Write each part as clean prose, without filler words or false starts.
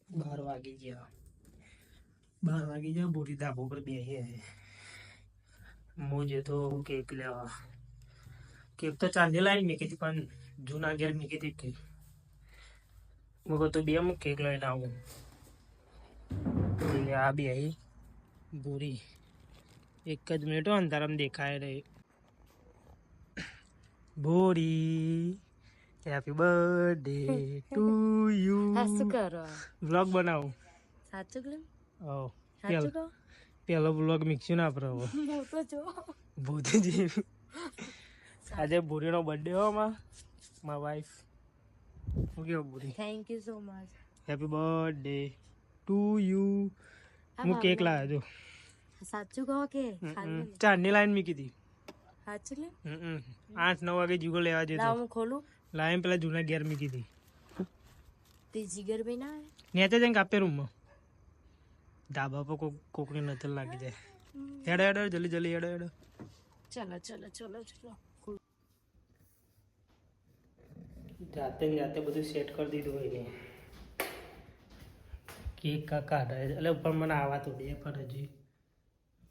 12 વાગી ગયા. 12 વાગી ગયા. બોરી ધાબો પર બેસીએ. હું જતો કેક લેવા. કેક તો ચાંદી લાવી મૂકી હતી પણ જૂના ઘેર મૂકી હતી કેક. હું કહું બે હું કેક લઈને આવું. એટલે આ બે બોરી એક જ મિનિટ અંધારામાં દેખાય રહી. બોરી હેપી બર્થડે ટુ યુ. શું કરો? વ્લોગ બનાવું. સાચું કેમ? ઓ સાચું કહો. પેલો વ્લોગ મિક્સ્યું ના આપણે હું તો જો ભૂતજી. આજે ભૂરીનો બર્થડે હો મારા વાઈફ. શું કેવું ભૂરી? Thank you so much. Happy birthday to you. હું કેક લાવ્યો છું. સાચું કહો કે ચાંદની લાઈન મૂકી હતી. સાચું લે 8-9 વાગે જીગો લેવા જતો. લાવ હું ખોલું. લાઈન પેલા જૂના ઘેર મૂકી હતી. તે જીગર ભાઈ ના આવે નેચે જઈને કાપે રૂમમાં. ધાબા પર કોકની નજર લાગી જાય. હેડો હેડો જલ્દી જલ્દી હેડો હેડો. ચલો ચલો ચલો ચલો. જાતે ને જાતે બધું સેટ કરી દીધું હોય ને. કેક કાઢે એટલે ઉપર મને આવા તો દે પણ હજી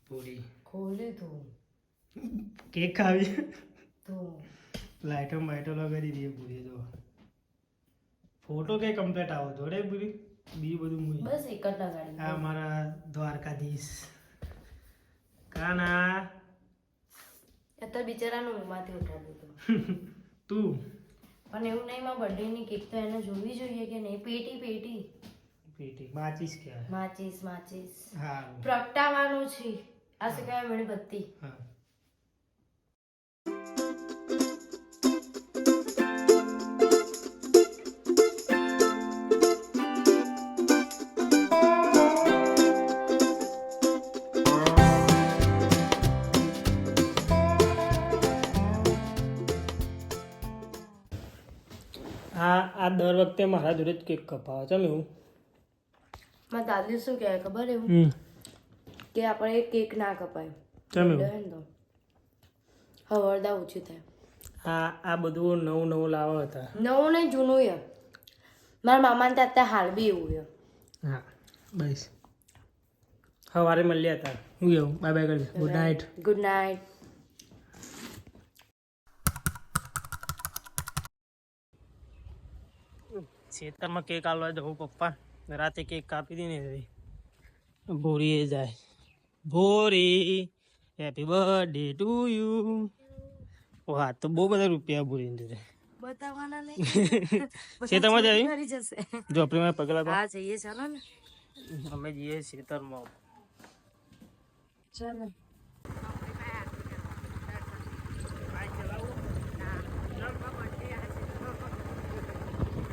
પૂરી ખોલે તું કેક ખાવી તો લાઈટો માઇટો લગાડી દઈએ પૂરી. તો ફોટો કઈ કમ્પ્લીટ આવો જોડે પૂરી બીજું બધું મૂવી બસ એક જ લગાડી. આ મારા દ્વારકાધીશ કાના. અત્યારે બિચારાનું ઊંઘમાંથી ઉઠાડ્યું હતું. તું પણ એવું નહીં, માં બર્થડે ની કેક તો એને જોવી જોઈએ કે નહીં. પેટી પેટી પેટી માચીસ કહેવાય. માચીસ માચીસ હા પ્રગટાવાનું છે. આ શું કહેવાય? મીણબત્તી. હા. આ દર વખતે મારા જોડે જ કેક કપાવે છે એવું. મારા દાદી શું કહેવાય ખબર? એવું કે આપણે કેક ના કપાય. ચમ એવું? તો હવરદા ઓછી થાય. આ બધું નવું નવું લાવવા હતા. નવું નહીં જૂનું ય. મારા મામાને ત્યાં અત્યારે હાલ બી એવું ય. હા બસ સવારે મળ્યા હતા. હું એવું બાય બાય કરી. Good night. Good night. ખેતરમાં કેક આલવા જવું પપ્પા. રાતે કેક કાપી દી ને ભોરી જાય. ભોરી હેપી બર્થડે ટુ યુ. વાહ તો બહુ બધા રૂપિયા ભોરી જોડે બતાવવાના નહીં. ખેતરમાં જાય કરી જશે. જો આપણે પગલા હા જઈએ ચાલો ને. અમે જઈએ ખેતરમાં. ચાલો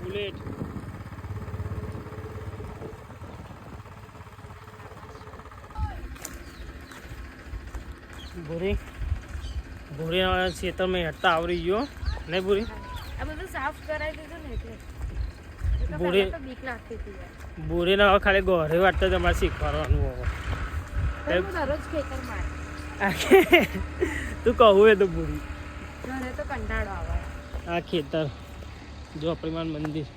બુલેટ ભૂરી ભૂરી ખેતરમાં હેઠતા આવડી ગયો નહીં ભૂરી? આ બધું સાફ કરાવી દીધું ને એટલે ભૂરી બીક લાગતી હતી યાર. ભૂરીને હવે ખાલી ગોરે વાટતા તમારે શીખવાડવાનું હવે. હું દરરોજ ખેતરમાં તું કહું એ તો ભૂરી ઘરે તો કંટાળો આવે. આ ખેતર જો પરિમાણ મંદિર.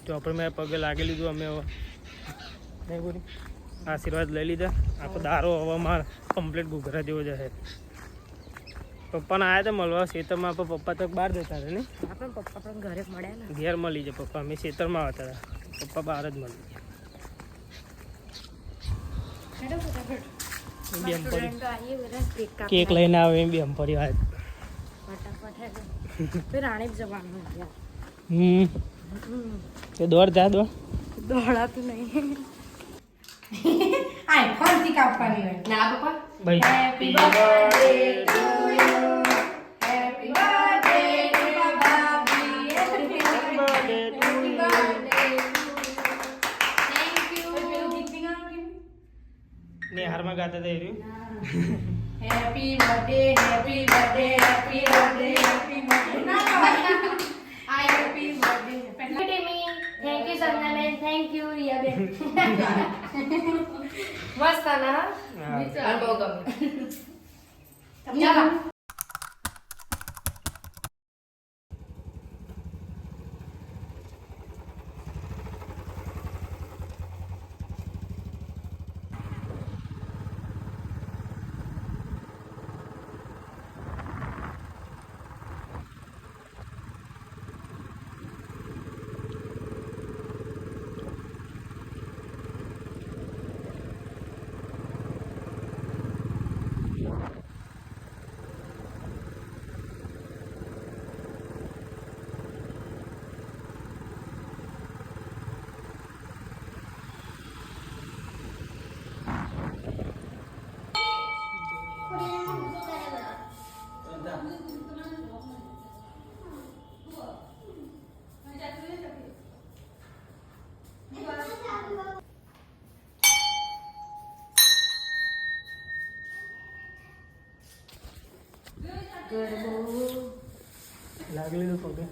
ચોપડી મેં પગે લાગી લીધું અમે હવે નહીં બોલી આશીર્વાદ લઈ લીધા. આખો દારો હવે માર કમ્પ્લીટ ઘૂઘરા જેવો જશે. પપ્પાને આવ્યા હતા મળવા ખેતરમાં પણ પપ્પા તો બહાર જતા હતા ને. આપણે પપ્પા પણ ઘરે મળ્યા ને. ઘેર મળી જાય પપ્પા. અમે ખેતરમાં આવતા હતા. પપ્પા બહાર જ મળી ગયા. કેક લઈને આવે એમ બી ફરી વાત. ફટાફટ રાણી જવાનું. તે દોડ જા દોડ. દોડાતું નહીં. આઈ ફરતી કાપવાની હોય. ના પપ્પા. ભાઈ happy birthday to you. Happy birthday to બાબી. Happy birthday to you. Thank you. પેલું ગીત બી ગાવાનું ને હારમાં ગાતા હતા એ happy birthday happy birthday happy birthday happy birthday. ના આઈ હેપી બર્થડે. થેન્ક યુ સંજનાબેન. થેન્ક યુ રિયાબેન. મસ્ત ના હા. બહુ ગમે. ચાલો લાગેલું પગે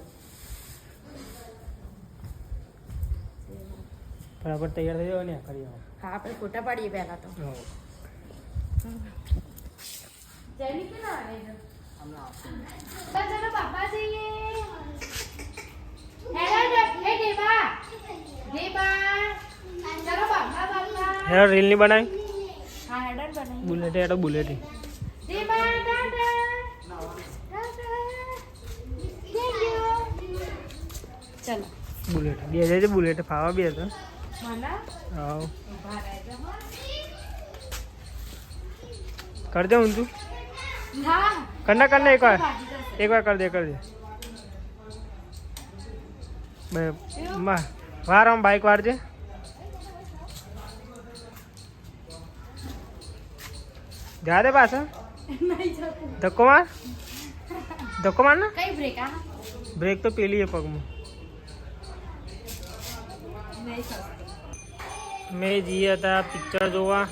બરાબર તૈયાર થઈ જાવ ને કરી આવો. હા આપણે ફોટા પાડીએ પહેલા તો જયની કે ના આવે છે ચલો બાપા જઈએ હેલો હે દેબા ચલો બાપા હેર રીલ ની બનાવી હા હેડર બનાવી બુલેટ હેડો બુલેટ દેબા ટાટા ચલો બુલેટ બે જાય બુલેટ ફાવા બે તો મને આવ ઉભા રહેજો કરી દે ઊંધું હા કરના એક વાર કર દે વાર આમ બાઈક વારજે જા દે પાછા ધક્કો માર ને કઈ બ્રેક આ બ્રેક તો પેલી है પગમાં મેં જઈએ હતા પિક્ચર જોવા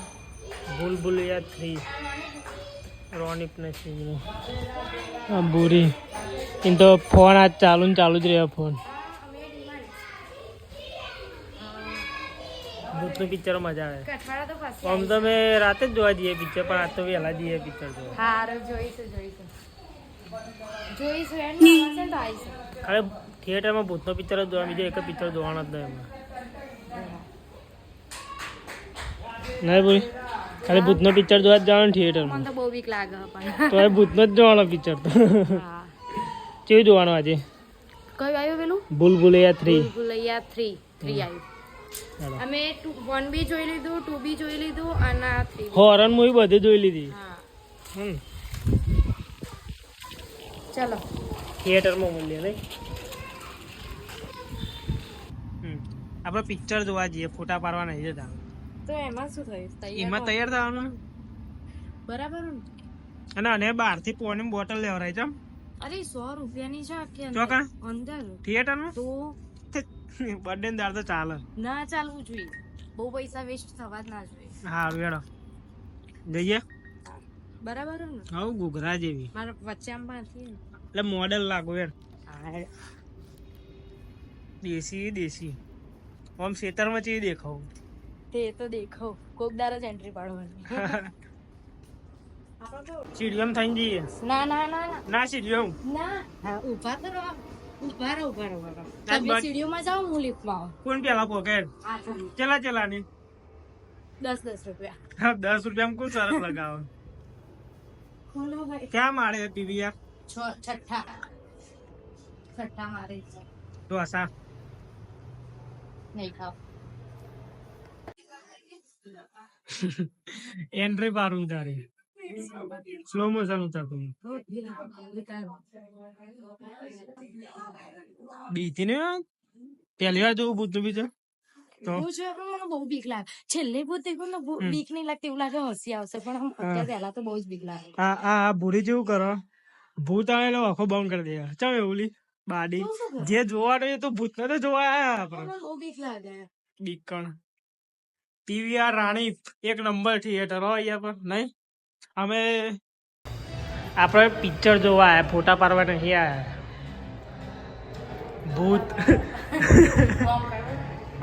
ભૂલભુલૈયા 3 રોનિકને સિંહનું બુરી એમ તો ફોન આજ ચાલુ જ રહ્યો ફોન ભૂતનું પિક્ચર મજા આવે કઠવાડા તો ફસી આમ તો મેં રાતે જ જોવા જઈએ પિક્ચર પણ આજ તો વહેલા જઈએ પિક્ચર જોવા હારું જોઈશું એન્ડ આવશે તો આવીશું અરે થિયેટરમાં ભૂતનો પિક્ચર જ જોવા બીજો એક પિક્ચર જોવાનો જ નહીં એમાં નહીં બોલી ખાલી ભૂતનો પિક્ચર જોવા જ જવાનું થિયેટરમાં મને તો બહુ બીક લાગે પણ તો એ ભૂતનો જ જોવાનો પિક્ચર તો હા કેવું જોવાનું આજે કયું આવ્યું પેલું ભૂલભુલૈયા 3 ભૂલૈયા 3 આવ્યું અમે 1 બી જોઈ લીધું 2 બી જોઈ લીધું અને 3 હોરર મૂવી બધી જોઈ લીધી હા ચલો થિયેટરમાં મળીએ નહીં આપણે પિક્ચર જોવા જઈએ ફોટા પાડવા નહીં જતા તો એમાં શું થયું એમાં તૈયાર થવાનું બરાબર અને અને બહારથી પાણીની બોટલ લેવરાય છે અરે 100 રૂપિયાની છે કે ચોકા અંદર થિયેટરમાં તો બર્થડે દાર તો ચાલે ના ચાલવું જોઈએ બહુ પૈસા વેસ્ટ થવા જ ના જોઈએ સારું હેડો જઈએ બરાબર ને હવ ઘૂઘરા જેવી મારા વચ્ચે આમ બાંધી એટલે મોડેલ લાગુ યાર દેશી આમ ખેતરમાં ચી દેખાવ તે તો દેખો કોક દાર જ એન્ટ્રી પાડવાની સીડીએમ થઈને જઈએ ના ના સીડીએમ ના હા ઉભા તો રહો ઉભા રહો તમે સીડીઓમાં જાઓ હું લિફ્ટમાં આવું કોણ પેલા પોકેટ ચલા ની 10 રૂપિયા 10 રૂપિયા કોણ સરસ લગાવો બોલો ભાઈ ક્યાં મારે પીવીઆર છઠ્ઠા મારે છે ઢોસા નહીં ખાવ એન્ટ્રી પારું તારી સ્લો મોશન ઉતારતું બીતી ને પહેલી વાર જોવું ભૂત બી છે તો હું છે પણ મને બહુ બીક લાગે છેલ્લે ભૂત દેખું ને બીક નહીં લાગતી એવું લાગે હસી આવશે પણ અત્યારે પહેલા તો બહુ જ બીક લાગે આ ભૂરી જેવું કરો ભૂત આવે એટલે આખો બંધ કરી દે ચમ એવું લી બાડી જે જોવાનું એ તો ભૂત ને તો જોવા આયા આપણે બહુ બીક લાગે બીકણ પીવીઆર રાણી એક નંબર થિયેટર હોય અહીંયા પર નહીં અમે આપણે પિક્ચર જોવા આવ્યા ફોટા પાડવા નહીં આવ્યા ભૂત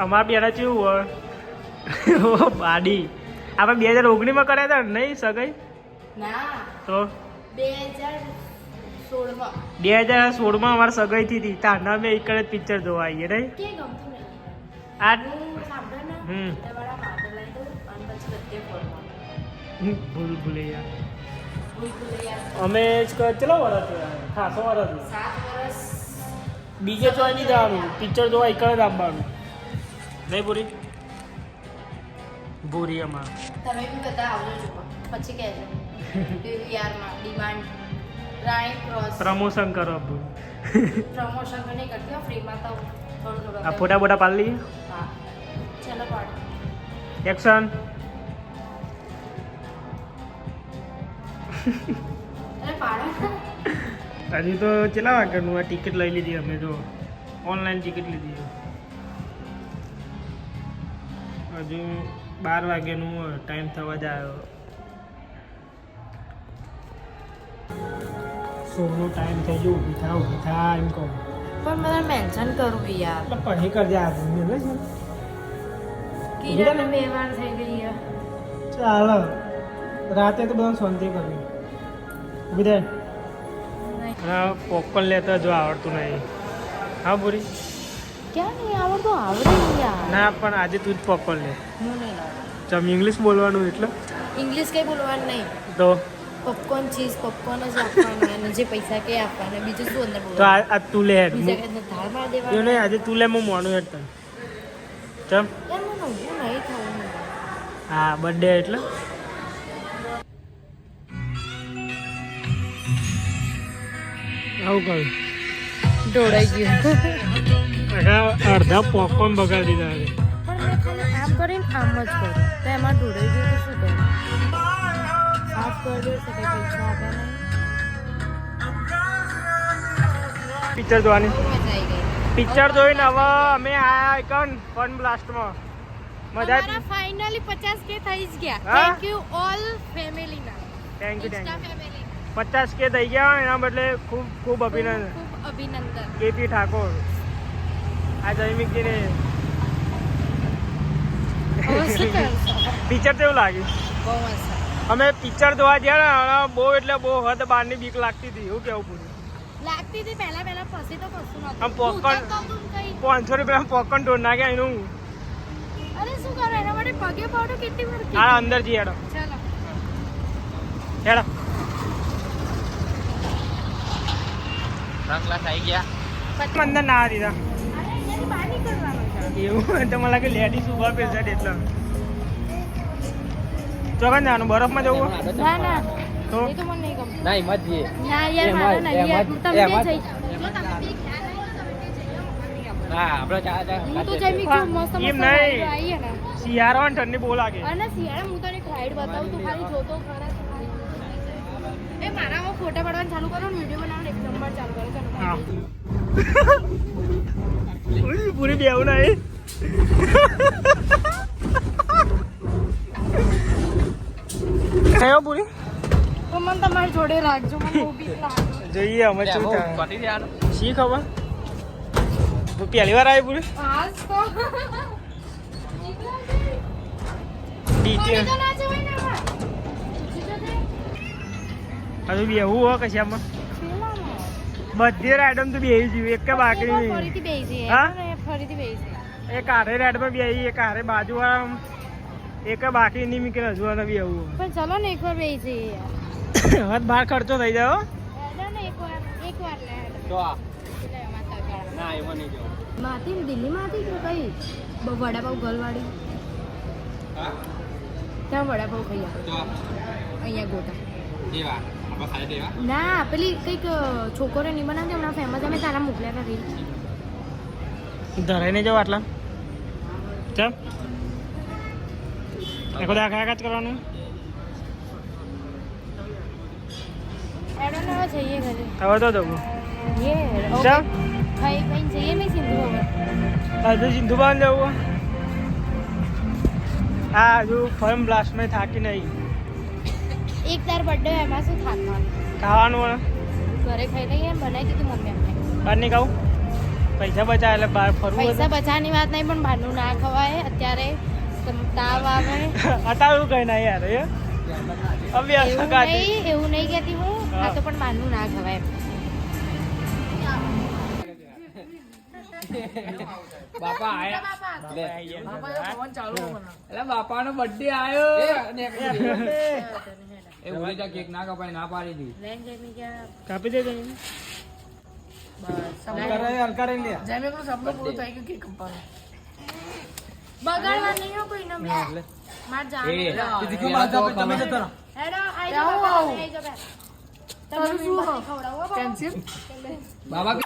અમારા બેના કેવું હોય બાડી આપણે 2019 કર્યા હતા નહીં સગાઈ ના તો 2016માં 2016 અમારે સગાઈ થી હતી તારના મેં એક જ પિક્ચર જોવા આવીએ નહીં કે ગમતું નહીં આ હું સાંભળે ને હમ. તમારા માટે લઈ દઉં અને પછી બધે ફોનમાં ભૂલે યાર ભૂલ અમે ચલો વરસ ખાસો વરસ 7 વર્ષ બીજે ચોઈ નહીં જવાનું પિક્ચર જોવા એક જ આવવાનું નહીં પૂરી ભૂરી અમાર તમે બી બધા આવજો જોવા પછી કહેજો પીવીઆરમાં ડિમાન્ડ રાણી ક્રોસ પ્રમોશન કરો ભૂ પ્રમોશન તો નહીં કરતી હો ફ્રીમાં તો થોડું આ ફોટા બોટા પાડી લઈએ હા ચલો પાડો એક્શન અરે પાડો હજી તો કેટલા વાગ્યાનું આ ટિકિટ લઈ લીધી અમે જો ઓનલાઈન ટિકિટ લીધી હજુ 12 વાગ્યાનું ટાઈમ થવા જ આવ્યો શોનો ટાઈમ થઈ ગયો ઊભી થા એમ કહું પણ મને મેન્શન કરવું યાર એટલે પછી કરજે આ ભૂમિ છે કિરણ 2 વાર થઈ ગઈ યાર ચાલ રાતે તો બધા શાંતિ કરવી ઊભી થાય હા પોપકોર્ન લેતા જો આવડતું નહીં હા પૂરી ક્યાં નહીં આવડતું આવડે યાર ના પણ આજે તું જ પોપકોર્ન લે હું નહીં લાવું ચમ ઇંગ્લિશ બોલવાનું એટલે ઇંગ્લિશ કંઈ બોલવાનું નહીં તો પોપકોર્ન ચીઝ પોપકોર્ન જ આપવાના અને જે પૈસા કે આપવાના બીજું શું અંદર તો બોલવાનું આ તું લે હેડ બીજા કઈ ધાર માર એવું દેવાનું નહીં આજે તું લે હું મોનું હેડ તને ચમ યાર મને ઊભું નહીં થવું હા બર્થડે એટલે આવું કહ્યું ઢોળાઈ ગયું અડધા પોપકોર્ન બગાડી દીધા પણ મેં ખાલી આમ કરીને આમ જ કર્યું તો એમાં ઢોળાઈ ગયું તો શું કરું સાફ કરી દો તો કંઈ પૈસા આપે નહીં પિક્ચર જોવાની મજા આવી ગઈ પિક્ચર જોઈને હવે અમે આયા એકન ફન બ્લાસ્ટમાં મજા અમારા ફાઇનલી 50K થઈ જ ગયા હા? થેન્ક યુ ઓલ ફેમિલીના thank you insta family 50K થઈ ગયા એના બદલે ખૂબ ખૂબ અભિનંદન ખૂબ અભિનંદન કેપી ઠાકોર આ જયમિકજીને હવે શું કરશો પિક્ચર કેવું લાગ્યું બહુ મસ્ત અમે પિક્ચર જોવા ગયા ને બહુ એટલે બહુ હદ બહારની બીક લાગતી હતી એવું કેવું પૂરું લાગતી હતી પહેલા પછી તો કશું નતું આમ popcorn- હું તો કહું તું કઈ 500 રૂપિયા પોપકોર્ન ઢોર નાખ્યા એનું અરે શું કરો એના માટે પગે પાડો કેટલી વાર આ અંદર જઈએ હેડો ચાલો હેડો અંદર ના દીધા અરે અહીંયાથી બહાર નીકળવાનું છે એવું તો મને લાગે લેડીઝ ઉભા પેશે એટલે ચોકન જવાનું બરફમાં જવું ના ના તો એ તો મને નહીં ગમતું ના એમ જ જઈએ ના યાર મારે નહીં યાર તમે બે એમાં જ. જઈ જો તમે બે ખ્યાલ આવ્યો તમે બે જઈ આવો. ના આપણે હું તો જમી ગયું મસ્ત એમ મસ્ત નહીં. રાઈડ આવીએ ને શિયાળો ને ઠંડી બહુ લાગે અને શિયાળા હું તને એક રાઈડ બતાવું તું ખાલી જોતો ખરા તો ખાલી. એ મારામાં ફોટા પાડવાનું ચાલુ કરો ને વિડીયો બનાવવાનું એક નંબર ચાલુ કરો ચાલો હા ઉઈ, પૂરી બેવું નહીં કયો પૂરી તો મને તમારી જોડે રાખજો મને બહુ બીક લાગે જોઈએ અમે શું થાય પતી જવાનું શી ખબર તું પહેલી વાર આવી પૂરી આજ તો ડીજે પડી તો ના જવાય ને આમાં. હજુ બેવું હો કશી આમાં પેલામાં. બધી રાઈડમ તો બેહી ગયું એક કે બાકી નહીં ફરીથી બેસી જઈએ. હા? ને ફરીથી બેસી જઈએ. એક હારે રાઈડમાં બેહી એક હારે બાજુ વાળા એક બાકી નહીં મીકે હજુ અને બેવું પણ ચલો ને એકવાર બેસી જઈએ યાર. હવે બહાર ખર્ચો થઈ જાય હો. હેડો ને એકવાર લે હેડો. તો આ લે માતા ગાળ. ના એમાં નહીં જવું માથી દિલ્હીમાંથી કે કઈ વડાપાવ ગલવાડી હા ત્યાં વડાપાવ ખાઈ આપણે તો અહીંયા ગોટા દેવા આપણે ખાલી દેવા ના પેલી કંઈક છોકરો નહીં બનાવતી હમણાં ફેમસ અમે તારા મોકલ્યા હતા રીલ ધરાઈને જાવ આટલા ચમ એ બધા આખા જ કરવાનું હેડો ને હવે જઈએ ઘરે હવે તો જવું યે ચમ ખાઈ ખાઈને જઈએ નહીં સિંધુ હવે હજુ સિંધુબાન જવું હા હજુ ફર્મ બ્લાસ્ટમાં થાકી નહીં એક તાર બર્થડે એમાં શું થાકવાનું ખાવાનું હોય ઘરે ખાઈ લઈએ એમ બનાવી દીધું મમ્મી અમને બહાર નહીં ખાવું પૈસા બચાવે એટલે બહાર ફરવું પૈસા બચાવવાની વાત નહીં પણ બહારનું ના ખવાય અત્યારે તાવ આવે અત્યારે કઈ ના યાર એ એવું નહીં કહેતી હું. આ તો પણ માનવું ના ખવાય. બાપા આયા બાપાનો બર્થડે આવ્યો એ ઓલી કેક ના કપાય ના પાડી દી કાપી દે જઈને. બગાડવા નહીં હો કોઈનો બે. માર જાણ હેડો આઈ જાઓ બાપા, આઈ જાઓ બે. તમે શું ખવડાવો કેન્સલ. બાબા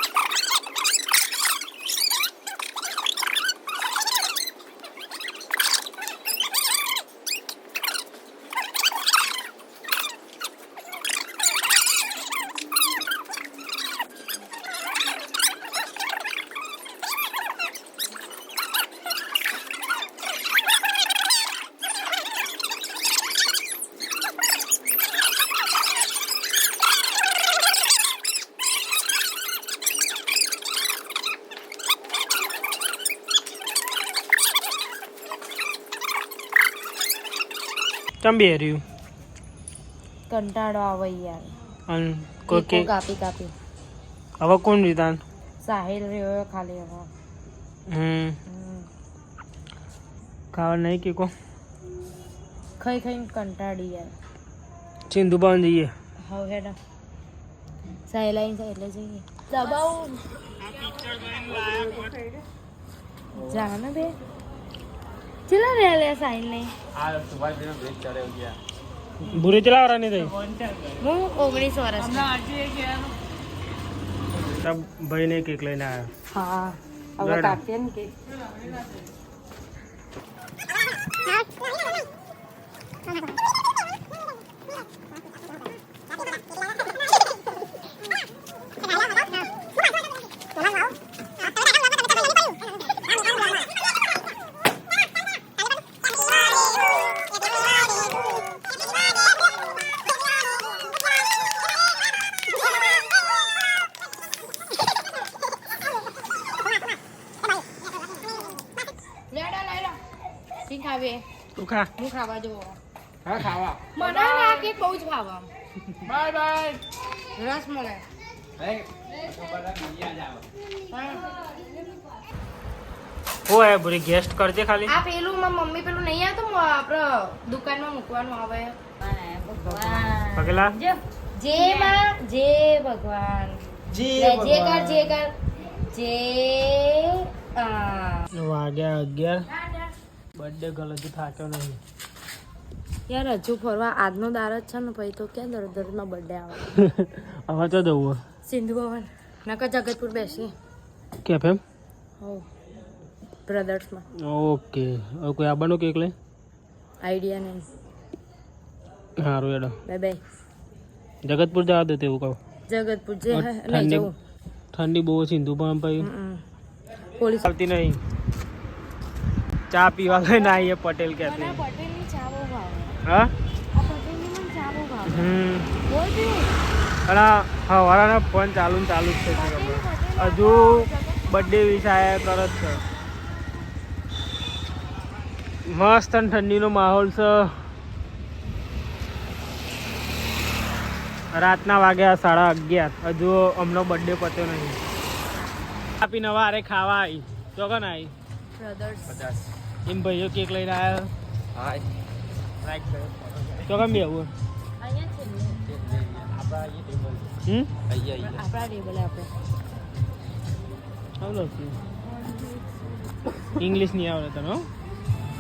ચમ બે રહ્યું કંટાળો આવે યાર. અને કોઈ કે કાપી કાપી હવે કોણ રીતાન? સાહિલ રહ્યો ખાલી હવે. ખાવા નહીં કે કો ખાઈ ખાઈને કંટાળી યાર. સિંધુ પાન જઈએ. હવે હેડો સાહિલ આવીને જાય એટલે જઈએ. દબાવું જા ને બે ચલા રે લે સાહિલ નહીં. ભૂરી ચલાવરા નહીં થઈ. હું 19 વર્ષ ભાઈ ને કેક લઈને આવ્યો. હા હવે કાપીએ ને કે તું ખા. હું ખાવા જવો. હા ખાવા મને આ કેક બહુ જ ભાવે. બાય બાય રસ મળે. હે બધા બીજા જ આવે ઓ હે ભૂરી ગેસ્ટ કરજે ખાલી. આ પેલું મારી મમ્મી પેલું નહીં આવતું આપણે દુકાનમાં મૂકવાનું આવે. પગલા જે ભગવાન જે કર જે વાગ્યા 11. બર્થડે ગલતી થાક્યો નહીં. યાર હજુ ફરવા આજનો દાર જ છે ને પછી તો ક્યાં દરદરમાં બર્થડે આવે. હવે તો જવું સિંધુ ભવન નકર જગતપુર બેસી કેફ એમ. હો બ્રધર્સમાં. ઓકે હવે કોઈ આબાનો કેક લઈ. આઈડિયા નહીં. સારું એડો બાય બાય. જગતપુર જવા દે તેવું કહું. જગતપુર જે નહીં ઠંડી જવું. ઠંડી બહુ સિંધુ પણ પછી પોલીસ ચાલતી નહીં. ચા પીવા લઈને આવીએ પટેલ કેફે. પટેલની ચા બહુ ભાવે. હા આ પટેલની પણ ચા બહુ ભાવે. બોલ અને હવાના ફોન ચાલુ ને ચાલુ જ છે. હજુ બર્થડે વિશ આયા કરે જ છે. મસ્ત અને ઠંડીનો માહોલ છે. રાતના વાગ્યા 11:30. હજુ અમનો બર્થડે પત્યો નહીં. આપીને વારે ખાવા આવી તો કને આવી બ્રધર્સ એમ ભાઈઓ કેક લઈને આવ્યો. હાય તો કેમ બેવું? અહીંયા છે આપણા ટેબલે આપણે આવડે ઇંગ્લિશ નહીં આવડે તને?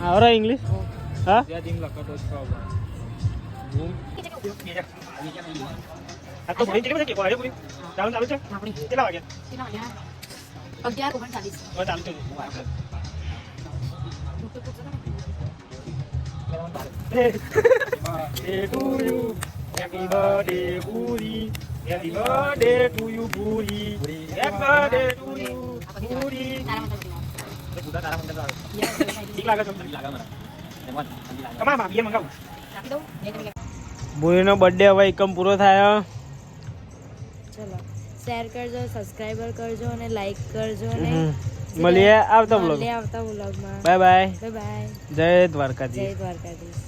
આવડે ઇંગ્લિશ? હા આ તો ભણી કેટલી બધી કેકો આવ્યો પૂરી ચાલુ છે. કેટલા વાગ્યા? 11:39. હવે ચાલુ છે. Birthday to you, happy birthday Puri, happy birthday to you Puri, happy birthday to you Puri. ઠીક લાગે છે. તમારા બીએ મંગાવું. ભૂરીનો બર્થડે હવે એકમ પૂરો થયો. ચલો શેર કરજો, સબસ્ક્રાઇબર કરજો અને લાઈક કરજો અને મળીએ આવતા વ્લોગ. આવતા વ્લોગમાં. Bye bye. Bye bye. જય દ્વારકાધીશ. જય દ્વારકાધીશ.